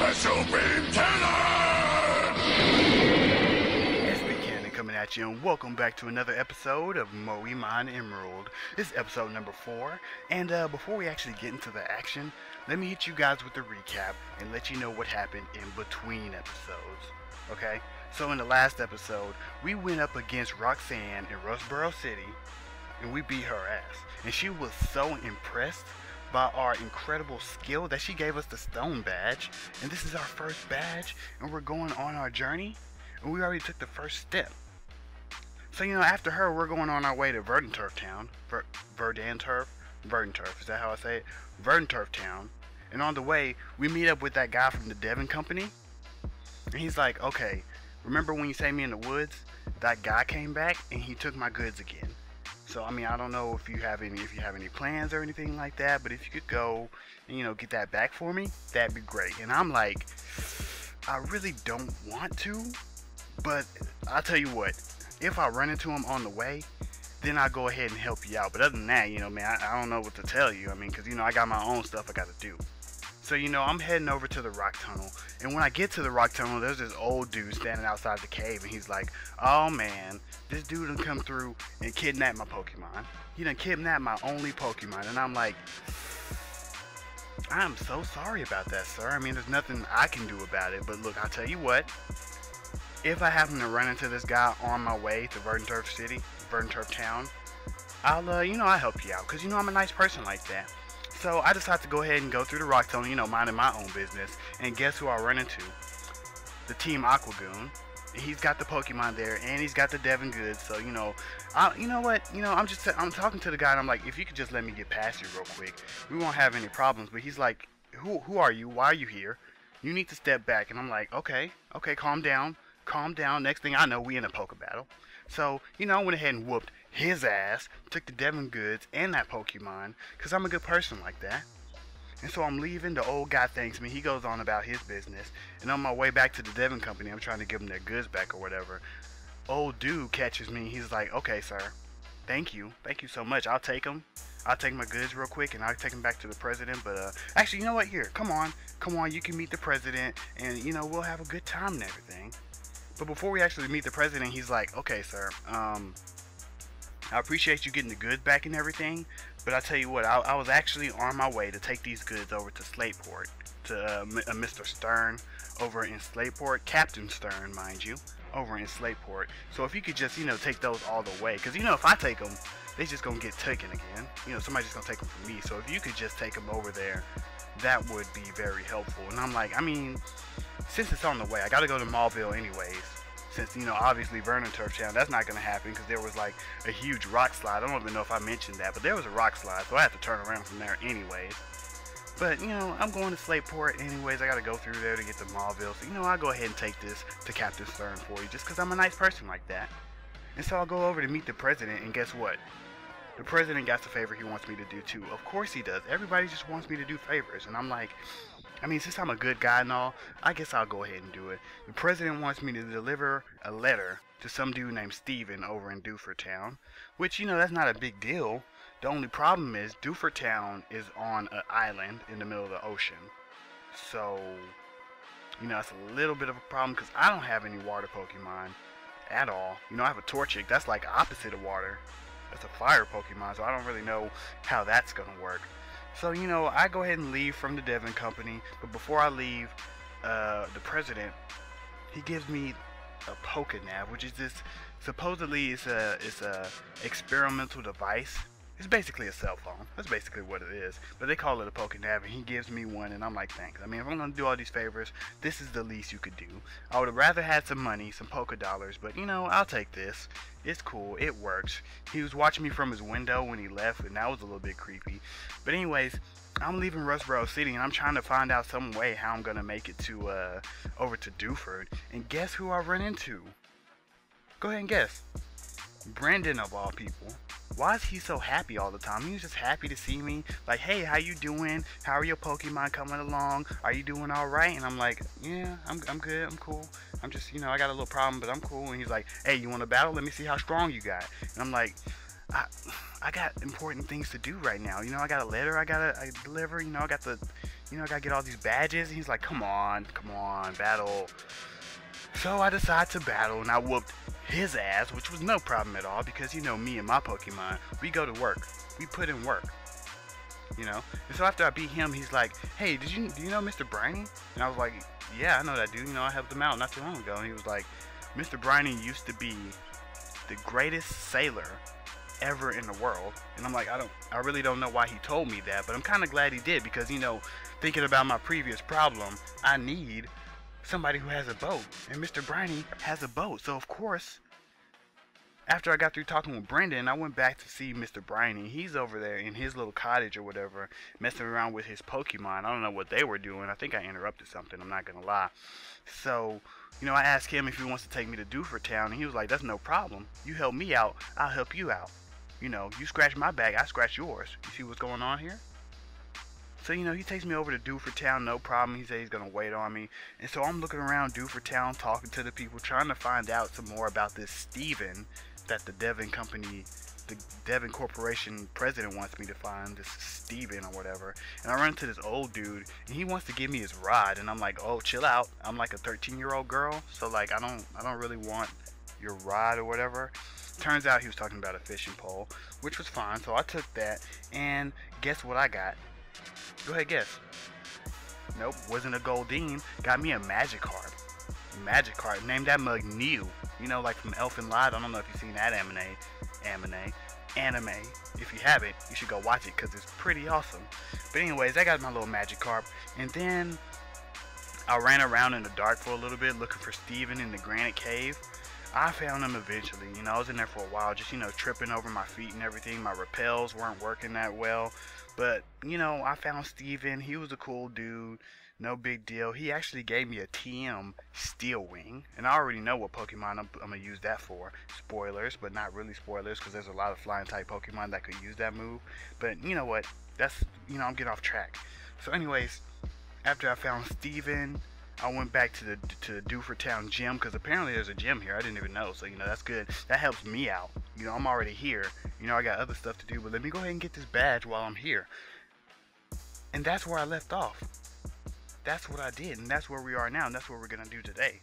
Special Beam Cannon! SB Cannon coming at you, and welcome back to another episode of Moemon Emerald. This is episode number 4, and before we actually get into the action, let me hit you guys with a recap and let you know what happened in between episodes. Okay? So in the last episode, we went up against Roxanne in Rustboro City, and we beat her ass. And she was so impressed by our incredible skill that she gave us the stone badge. And this is our first badge, and we're going on our journey, and we already took the first step. So, you know, after her, we're going on our way to Verdanturf Town. Verdanturf, is that how I say it? Verdanturf Town. And on the way, we meet up with that guy from the Devon Company. And he's like, okay, remember when you saved me in the woods? That guy came back, and he took my goods again. So, I mean, I don't know if you have any plans or anything like that, but if you could go and, you know, get that back for me, that'd be great. And I'm like, I really don't want to, but I'll tell you what, if I run into him on the way, then I'll go ahead and help you out. But other than that, you know, man, I don't know what to tell you. I mean, because, you know, I got my own stuff I got to do. So, you know, I'm heading over to the rock tunnel. And when I get to the rock tunnel, there's this old dude standing outside the cave. And he's like, oh, man, this dude done come through and kidnapped my Pokemon. He done kidnapped my only Pokemon. And I'm like, I'm so sorry about that, sir. I mean, there's nothing I can do about it. But look, I'll tell you what. If I happen to run into this guy on my way to Verdanturf Town, I'll help you out. Because, you know, I'm a nice person like that. So I decided to go ahead and go through the rock tunnel, you know, minding my own business. And guess who I run into? The Team ooooooon. He's got the Pokemon there, and he's got the Devon goods. So, you know, you know what? You know, I'm talking to the guy, and I'm like, if you could just let me get past you real quick, we won't have any problems. But he's like, who are you? Why are you here? You need to step back. And I'm like, okay, calm down. Next thing I know, we in a Poke battle. So, you know, I went ahead and whooped his ass, took the Devon goods and that Pokemon, because I'm a good person like that. And so I'm leaving, the old guy thanks me, he goes on about his business, and on my way back to the Devon Company, I'm trying to give them their goods back or whatever. Old dude catches me, he's like, okay sir, thank you so much, I'll take them. I'll take my goods real quick and I'll take them back to the president, but actually, you know what, here, come on, you can meet the president, and you know, we'll have a good time and everything. But before we actually meet the president, he's like, okay sir, I appreciate you getting the goods back and everything, but I tell you what, I was actually on my way to take these goods over to Slateport, to Mr. Stern over in Slateport, Captain Stern, mind you, over in Slateport. So if you could just, you know, take those all the way, because, you know, if I take them, they just gonna get taken again. You know, somebody's just gonna take them from me. So if you could just take them over there, that would be very helpful. And I'm like, I mean, since it's on the way, I gotta go to Mallville anyways. Since, you know, obviously Verdanturf Town, that's not going to happen because there was like a huge rock slide. I don't even know if I mentioned that, but there was a rock slide, so I had to turn around from there anyways. But, you know, I'm going to Slateport anyways. I got to go through there to get to Mallville. So, you know, I'll go ahead and take this to Captain Stern for you just because I'm a nice person like that. And so I'll go over to meet the president, and guess what? The president got the favor he wants me to do too. Of course he does. Everybody just wants me to do favors. And I'm like, I mean, since I'm a good guy and all, I guess I'll go ahead and do it. The president wants me to deliver a letter to some dude named Steven over in Dewford Town, which, you know, that's not a big deal. The only problem is Dewford Town is on an island in the middle of the ocean. So, you know, that's a little bit of a problem because I don't have any water Pokemon at all. You know, I have a Torchic. That's like opposite of water. That's a fire Pokemon, so I don't really know how that's going to work. So, you know, I go ahead and leave from the Devon Company, but before I leave, the president, he gives me a Pokenav, which is this, supposedly it's a experimental device. It's basically a cell phone. That's basically what it is. But they call it a Pokenav, and he gives me one, and I'm like, thanks. I mean, if I'm going to do all these favors, this is the least you could do. I would have rather had some money, some Poke Dollars, but, you know, I'll take this. It's cool. It works. He was watching me from his window when he left, and that was a little bit creepy. But anyways, I'm leaving Rustboro City, and I'm trying to find out some way how I'm going to make it to, over to Dewford. And guess who I run into? Go ahead and guess. Brendan, of all people. Why is he so happy all the time? He was just happy to see me. Like, hey, how you doing? How are your Pokemon coming along? Are you doing all right? And I'm like, yeah, I'm good. I'm cool. I'm just, you know, I got a little problem, but I'm cool. And he's like, hey, you want to battle? Let me see how strong you got. And I'm like, I got important things to do right now. You know, I got a letter I gotta deliver. You know, I got the, You know, I gotta get all these badges. And he's like, come on, battle. So I decided to battle, and I whooped his ass, which was no problem at all, because you know me and my Pokemon, we go to work. We put in work. You know? And so after I beat him, he's like, hey, do you know Mr. Briny? And I was like, yeah, I know that dude. You know, I helped him out not too long ago. And he was like, Mr. Briny used to be the greatest sailor ever in the world. And I'm like, I really don't know why he told me that, but I'm kind of glad he did, because, you know, thinking about my previous problem, I need somebody who has a boat, and Mr. Briny has a boat. So of course, after I got through talking with Brendan, I went back to see Mr. Briny. He's over there in his little cottage or whatever, messing around with his Pokemon. I don't know what they were doing. I think I interrupted something, I'm not gonna lie. So, you know, I asked him if he wants to take me to Dewford Town, and he was like, that's no problem. You help me out, I'll help you out. You know, you scratch my back, I scratch yours. You see what's going on here? So, you know, he takes me over to Dewford Town, no problem. He said he's going to wait on me. And so I'm looking around Dewford Town, talking to the people, trying to find out some more about this Steven that the Devon Company, the Devon Corporation president wants me to find, this Steven or whatever. And I run into this old dude, and he wants to give me his ride. And I'm like, oh, chill out. I'm like a 13-year-old girl, so like I don't really want your ride or whatever. Turns out he was talking about a fishing pole, which was fine. So I took that, and guess what I got? Go ahead, guess. Nope, wasn't a Goldeen. Got me a Magikarp. Magikarp. Named that mug Mew. You know, like from Elf and Light. I don't know if you've seen that anime. If you haven't, you should go watch it, because it's pretty awesome. But anyways, I got my little Magikarp. And then I ran around in the dark for a little bit looking for Steven in the Granite Cave. I found him eventually. You know, I was in there for a while, just, you know, tripping over my feet and everything. My repels weren't working that well. But, you know, I found Steven. He was a cool dude. No big deal. He actually gave me a TM Steel Wing. And I already know what Pokemon I'm going to use that for. Spoilers, but not really spoilers, because there's a lot of flying type Pokemon that could use that move. But, you know what? That's, you know, I'm getting off track. So anyways, after I found Steven, I went back to the Dewford Town gym, because apparently there's a gym here. I didn't even know, so, you know, that's good. That helps me out. You know, I'm already here. You know, I got other stuff to do, but let me go ahead and get this badge while I'm here. And that's where I left off. That's what I did, and that's where we are now, and that's what we're going to do today.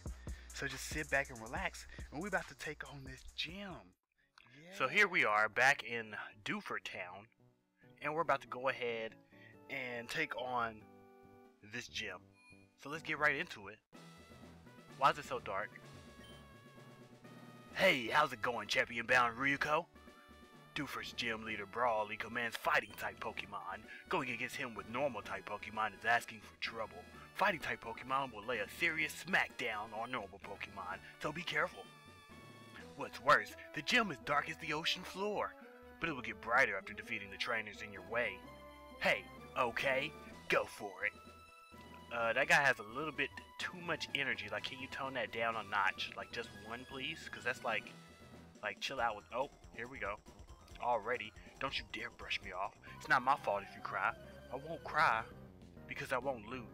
So just sit back and relax, and we're about to take on this gym. Yeah. So here we are, back in Dewford Town, and we're about to go ahead and take on this gym. So let's get right into it. Why is it so dark? Hey, how's it going, champion-bound Ryuko? Dewford's gym leader Brawly commands fighting-type Pokemon. Going against him with normal-type Pokemon is asking for trouble. Fighting-type Pokemon will lay a serious smackdown on normal Pokemon, so be careful. What's worse, the gym is dark as the ocean floor, but it will get brighter after defeating the trainers in your way. Hey, okay, go for it. That guy has a little bit too much energy. Like, can you tone that down a notch? Like, just one, please? Because that's like, chill out with... Oh, here we go. Already. Don't you dare brush me off. It's not my fault if you cry. I won't cry because I won't lose.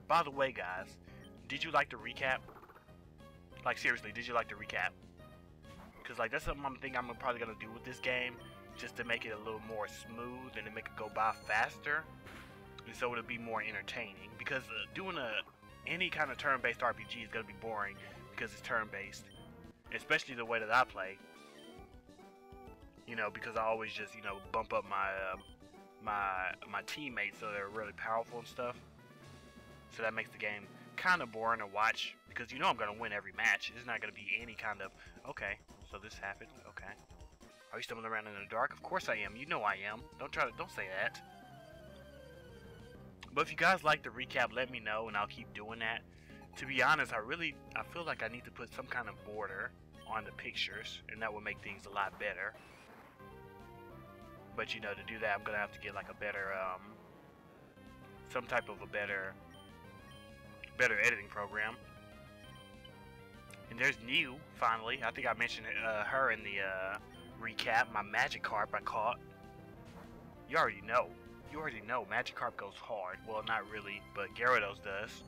By the way, guys, did you like the recap? Like, seriously, did you like the recap? Because, like, that's something I'm thinking I'm probably going to do with this game, just to make it a little more smooth and to make it go by faster. And so it'll be more entertaining, because doing any kind of turn-based RPG is going to be boring because it's turn-based, especially the way that I play. You know, because I always just, you know, bump up my teammates so they're really powerful and stuff. So that makes the game kind of boring to watch, because you know I'm going to win every match. It's not going to be any kind of, okay, so this happened, okay. Are you stumbling around in the dark? Of course I am. You know I am. Don't say that. But if you guys like the recap, let me know and I'll keep doing that. To be honest, I feel like I need to put some kind of border on the pictures, and that will make things a lot better. But you know, to do that, I'm gonna have to get like a better, some type of a better editing program. And there's New, finally. I think I mentioned her in the recap. My Magikarp I caught. You already know. Magikarp goes hard. Well, not really, but Gyarados does.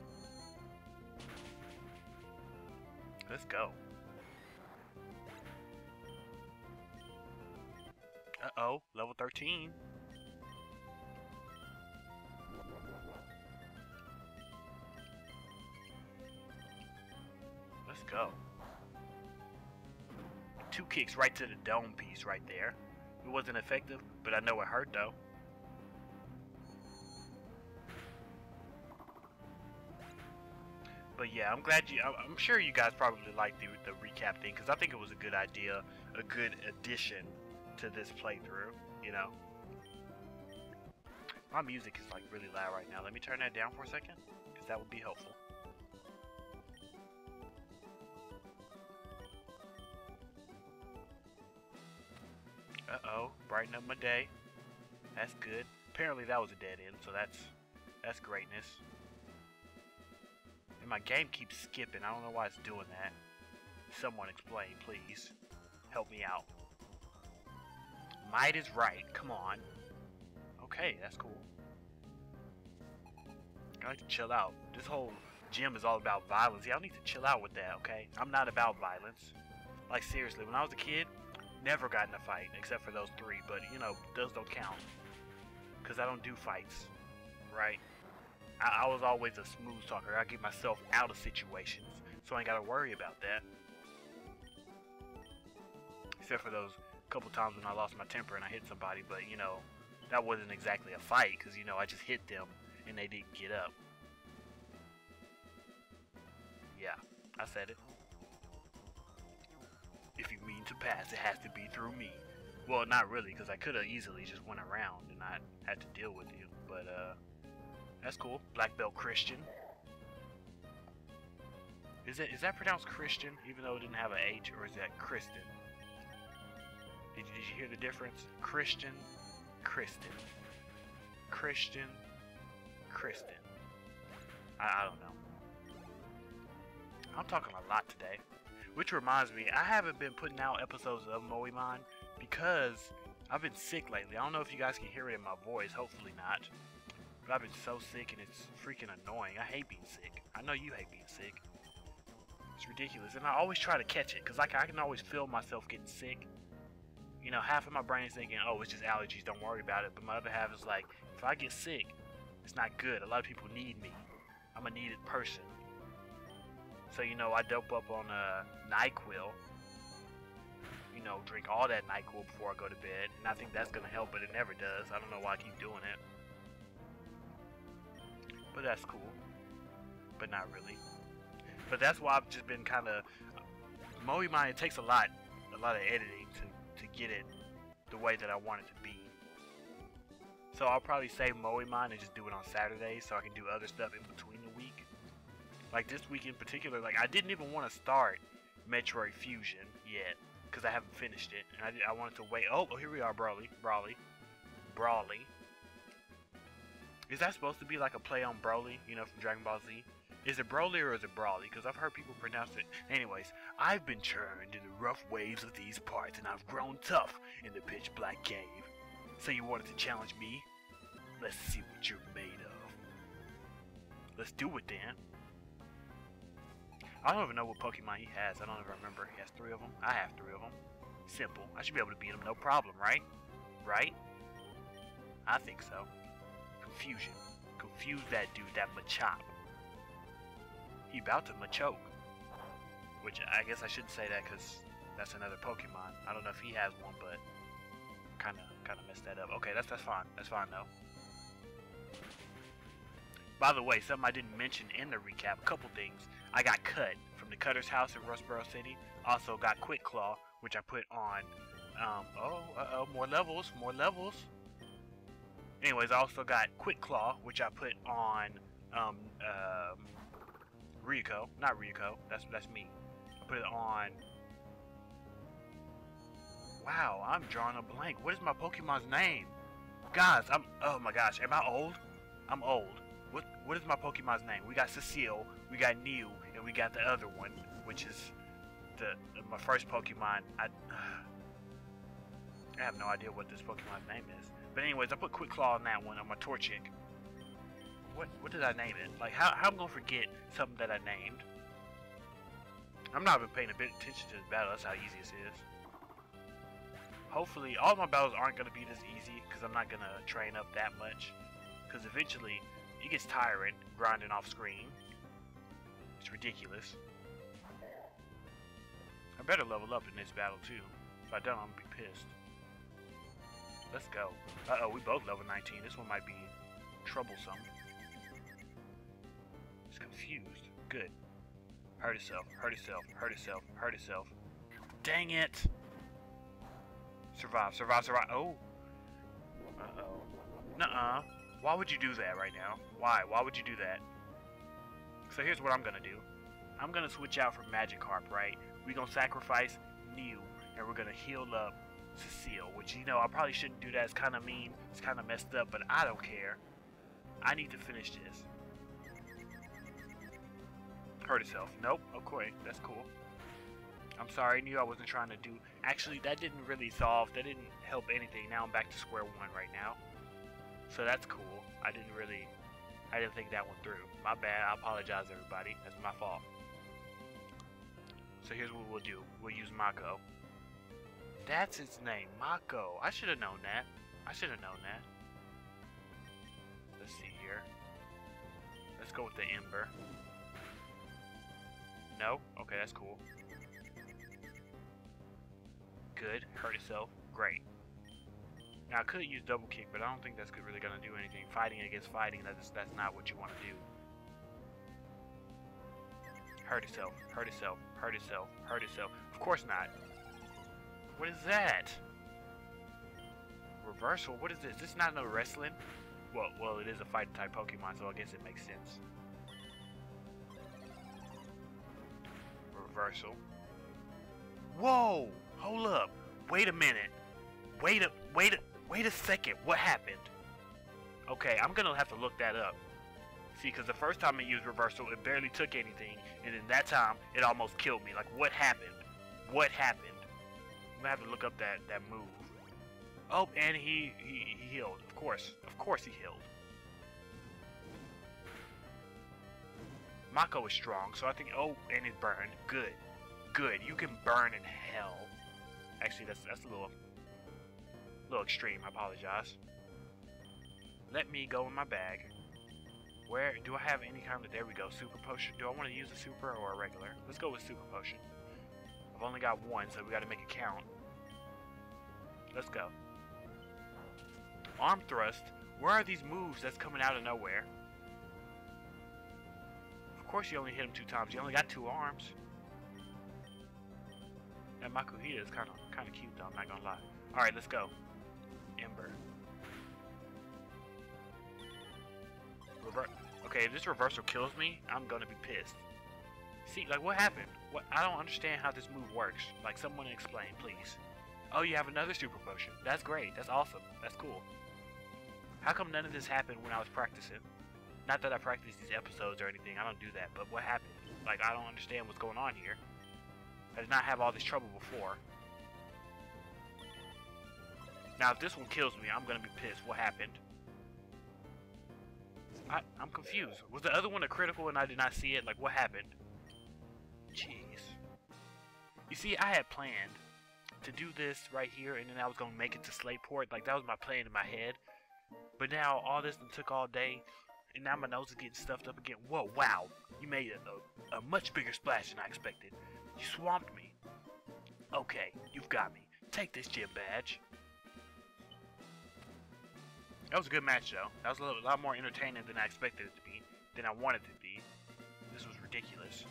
Let's go. Uh-oh, level 13. go. 2 kicks right to the dome piece right there. It wasn't effective, but I know it hurt though. But yeah, I'm sure you guys probably liked the recap thing, because I think it was a good idea, a good addition to this playthrough, you know. My music is like really loud right now. Let me turn that down for a second, because that would be helpful. Uh-oh, brighten up my day. That's good. Apparently that was a dead end, so that's greatness. And my game keeps skipping. I don't know why it's doing that. Someone explain, please. Help me out. Might is right. Come on. Okay, that's cool. I like to chill out. This whole gym is all about violence. Yeah, I need to chill out with that, okay? I'm not about violence. Like, seriously, when I was a kid, never got in a fight, except for those 3. But, you know, those don't count. Because I don't do fights, right? I was always a smooth talker. I get myself out of situations, so I ain't gotta worry about that. Except for those couple times when I lost my temper and I hit somebody, but you know, that wasn't exactly a fight, because you know, I just hit them and they didn't get up. Yeah, I said it. If you mean to pass, it has to be through me. Well, not really, because I could have easily just went around and not had to deal with you, but that's cool. Black belt Christian. Is that pronounced Christian, even though it didn't have an H, or is that Kristen? Did you hear the difference? Christian, Kristen. Christian, Kristen. I don't know. I'm talking a lot today. Which reminds me, I haven't been putting out episodes of Moemon because I've been sick lately. I don't know if you guys can hear it in my voice. Hopefully not. But I've been so sick and it's freaking annoying. I hate being sick. I know you hate being sick. It's ridiculous. And I always try to catch it, because like, I can always feel myself getting sick. You know, half of my brain is thinking, oh, it's just allergies, don't worry about it. But my other half is like, if I get sick, it's not good. A lot of people need me. I'm a needed person. So, you know, I dope up on NyQuil. You know, drink all that NyQuil before I go to bed. And I think that's going to help, but it never does. I don't know why I keep doing it. But that's cool. But not really. But that's why I've just been kind of... Moemon, it takes a lot of editing to get it the way that I want it to be. So I'll probably save Moemon and just do it on Saturdays so I can do other stuff in between the week. Like this week in particular, like I didn't even want to start Metroid Fusion yet, because I haven't finished it. And I wanted to wait. Oh, here we are, Brawly. Is that supposed to be like a play on Broly, you know, from Dragon Ball Z? Is it Broly or is it Brawly? Because I've heard people pronounce it. Anyways, I've been churned in the rough waves of these parts, and I've grown tough in the pitch black cave. So you wanted to challenge me? Let's see what you're made of. Let's do it then. I don't even know what Pokemon he has. I don't even remember. He has 3 of them. I have 3 of them. Simple. I should be able to beat him, no problem, right? Right? I think so. Confusion. Confuse that dude, that Machop. He about to Machoke. Which I guess I shouldn't say that because that's another Pokemon. I don't know if he has one, but kind of messed that up. Okay, that's fine. That's fine though. By the way, something I didn't mention in the recap, a couple things. I got cut from the Cutter's house in Rustboro City. Also got Quick Claw, which I put on. More levels. Anyways, I also got Quick Claw, which I put on Ryuko. Not Ryuko. That's me. I put it on. Wow, I'm drawing a blank. What is my Pokemon's name? Guys, oh my gosh, am I old? I'm old. What is my Pokemon's name? We got Cecile, we got Mew, and we got the other one, which is my first Pokemon. I have no idea what this Pokemon's name is. But anyways, I put Quick Claw on that one, on my Torchic. What did I name it? Like, how I'm gonna forget something that I named? I'm not even paying a bit of attention to this battle. That's how easy this is. Hopefully, all my battles aren't gonna be this easy, because I'm not gonna train up that much. Because eventually, it gets tiring grinding off screen. It's ridiculous. better level up in this battle too. If I don't, I'm gonna be pissed. Let's go. Uh-oh, we both level 19. This one might be troublesome. He's confused. Good. Hurt himself, hurt himself, hurt himself, hurt himself. Dang it! Survive, survive, survive. Oh! Uh-oh. Nuh-uh. Why would you do that right now? Why? Why would you do that? So here's what I'm gonna do. I'm gonna switch out for Magikarp, right? We're gonna sacrifice Mew, and we're gonna heal up Cecile, which, you know, I probably shouldn't do that. It's kind of mean. It's kind of messed up, but I don't care. I need to finish this. Hurt itself. Nope. Okay, that's cool. I'm sorry, I knew I wasn't trying to do... Actually, that didn't really solve... That didn't help anything. Now I'm back to square one right now. So that's cool. I didn't think that one through. My bad. I apologize, everybody. That's my fault. So here's what we'll do. We'll use Mako. That's its name. Mako. I should have known that. I should have known that. Let's see here. Let's go with the Ember. No? Okay, that's cool. Good. Hurt itself. Great. Now, I could use double kick, but I don't think that's really going to do anything. Fighting against fighting, that's not what you want to do. Hurt itself. Hurt itself. Hurt itself. Hurt itself. Of course not. What is that? Reversal? What is this? This is not no wrestling? Well, it is a fighting type Pokemon, so I guess it makes sense. Reversal. Whoa! Hold up. Wait a minute. Wait a second. What happened? Okay, I'm gonna have to look that up. See, because the first time I used reversal, it barely took anything, and then that time, it almost killed me. Like, what happened? What happened? I'm gonna have to look up that move. Oh, and he healed. Of course he healed. Mako is strong, so I think. Oh, and it burned. Good, good. You can burn in hell. Actually, that's a little extreme. I apologize. Let me go in my bag. Where do I have any kind of? There we go. Super potion. Do I want to use a super or a regular? Let's go with super potion. I've only got one, so we got to make it count. Let's go. Arm thrust. Where are these moves that's coming out of nowhere? Of course, you only hit him 2 times. You only got 2 arms. That Makuhita is kind of cute, though. I'm not gonna lie. All right, let's go. Ember. Okay, if this reversal kills me, I'm gonna be pissed. See, like, what happened? What? I don't understand how this move works. Like, someone explain, please. Oh, you have another super potion. That's great. That's awesome. That's cool. How come none of this happened when I was practicing? Not that I practice these episodes or anything. I don't do that. But what happened? Like, I don't understand what's going on here. I did not have all this trouble before. Now, if this one kills me, I'm gonna be pissed. What happened? I'm confused. Was the other one a critical and I did not see it? Like, what happened? Jeez. You see, I had planned to do this right here, and then I was gonna make it to Slateport. Like, that was my plan in my head. But now, all this took all day, and now my nose is getting stuffed up again. Whoa, wow. You made a much bigger splash than I expected. You swamped me. Okay, you've got me. Take this gym badge. That was a good match, though. That was a lot more entertaining than I expected it to be, than I wanted it to be. This was ridiculous.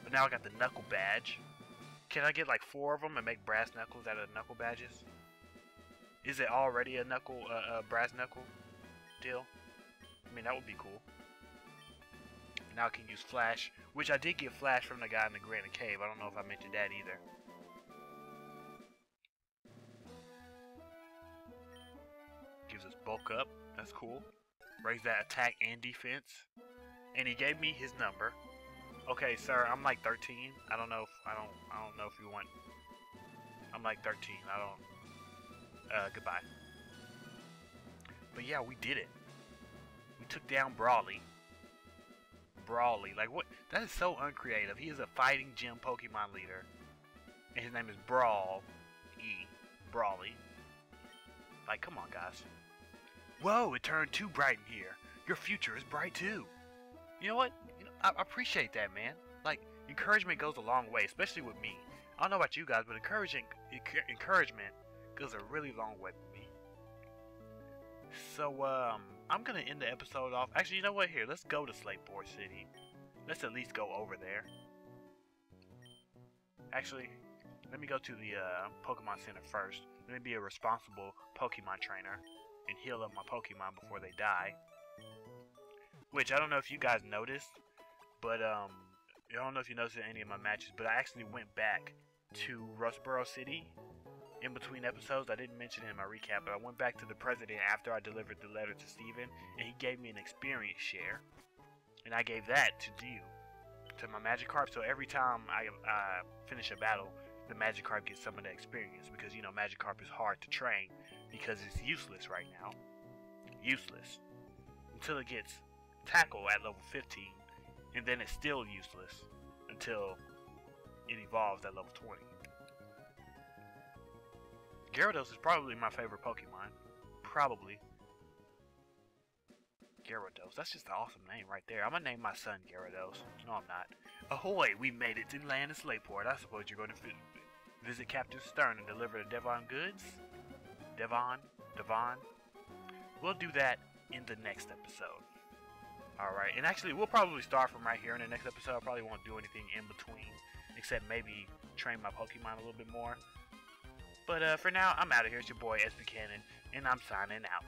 But now I got the knuckle badge. Can I get like 4 of them and make brass knuckles out of the knuckle badges? Is it already a brass knuckle deal? I mean, that would be cool. Now I can use Flash, which I did get Flash from the guy in the Granite Cave. I don't know if I mentioned that either. Gives us bulk up. That's cool. Raise that attack and defense. And he gave me his number. Okay, sir, I'm like 13. I don't know if you want. I'm like 13. Goodbye. But yeah, we did it. We took down Brawly. Brawly, like what? That is so uncreative. He is a fighting gym Pokemon leader, and his name is Brawly. Like, come on, guys. Whoa, it turned too bright in here. Your future is bright too. You know what? I appreciate that, man. Like, encouragement goes a long way, especially with me. I don't know about you guys, but encouragement goes a really long way with me. So, I'm gonna end the episode off. Actually, you know what? Here, let's go to Slateboard City. Let's at least go over there. Actually, let me go to the Pokemon Center first. Let me be a responsible Pokemon trainer and heal up my Pokemon before they die. Which, I don't know if you guys noticed, but, I don't know if you noticed in any of my matches, but I actually went back to Rustboro City in between episodes. I didn't mention it in my recap, but I went back to the president after I delivered the letter to Steven, and he gave me an experience share. And I gave that to you, to my Magikarp, so every time I finish a battle, the Magikarp gets some of the experience, because, you know, Magikarp is hard to train, because it's useless right now. Useless. Until it gets Tackle at level 15, and then it's still useless until it evolves at level 20. Gyarados is probably my favorite Pokemon. Probably. Gyarados. That's just an awesome name right there. I'm gonna name my son Gyarados. No, I'm not. Ahoy! We made it to land in Slateport. I suppose you're going to visit Captain Stern and deliver the Devon goods? Devon? We'll do that in the next episode. Alright, and actually we'll probably start from right here in the next episode. I probably won't do anything in between, except maybe train my Pokemon a little bit more. But for now, I'm out of here. It's your boy, S. Buchanan, and I'm signing out.